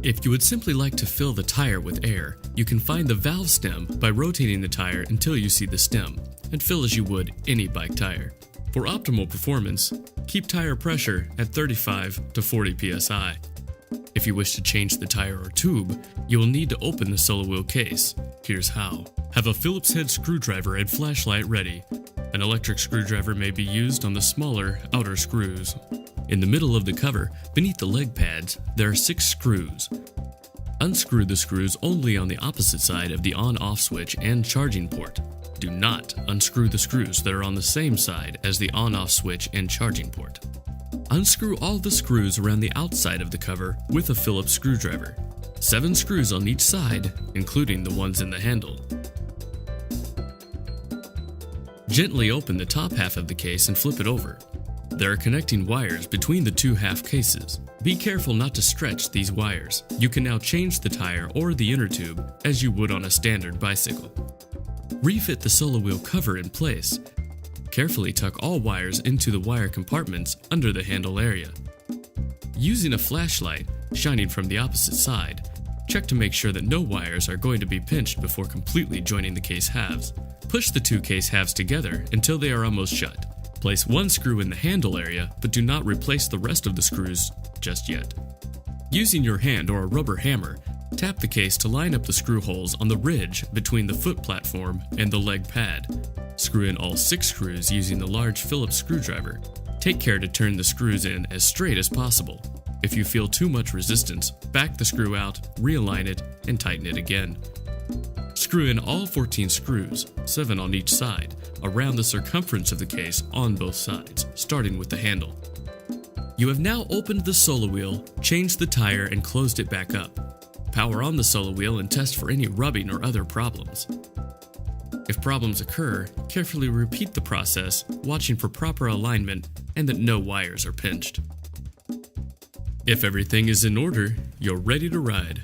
If you would simply like to fill the tire with air, you can find the valve stem by rotating the tire until you see the stem, and fill as you would any bike tire. For optimal performance, keep tire pressure at 35 to 40 psi. If you wish to change the tire or tube, you will need to open the Solowheel case. Here's how. Have a Phillips head screwdriver and flashlight ready. An electric screwdriver may be used on the smaller outer screws. In the middle of the cover, beneath the leg pads, there are 6 screws. Unscrew the screws only on the opposite side of the on-off switch and charging port. Do not unscrew the screws that are on the same side as the on-off switch and charging port. Unscrew all the screws around the outside of the cover with a Phillips screwdriver. 7 screws on each side, including the ones in the handle. Gently open the top half of the case and flip it over. There are connecting wires between the 2 half cases. Be careful not to stretch these wires. You can now change the tire or the inner tube as you would on a standard bicycle. Refit the Solowheel cover in place. Carefully tuck all wires into the wire compartments under the handle area. Using a flashlight, shining from the opposite side, check to make sure that no wires are going to be pinched before completely joining the case halves. Push the 2 case halves together until they are almost shut. Place 1 screw in the handle area, but do not replace the rest of the screws just yet. Using your hand or a rubber hammer, tap the case to line up the screw holes on the ridge between the foot platform and the leg pad. Screw in all 6 screws using the large Phillips screwdriver. Take care to turn the screws in as straight as possible. If you feel too much resistance, back the screw out, realign it, and tighten it again. Screw in all 14 screws, 7 on each side, around the circumference of the case on both sides, starting with the handle. You have now opened the Solowheel, changed the tire, and closed it back up. Power on the Solowheel and test for any rubbing or other problems. If problems occur, carefully repeat the process, watching for proper alignment and that no wires are pinched. If everything is in order, you're ready to ride.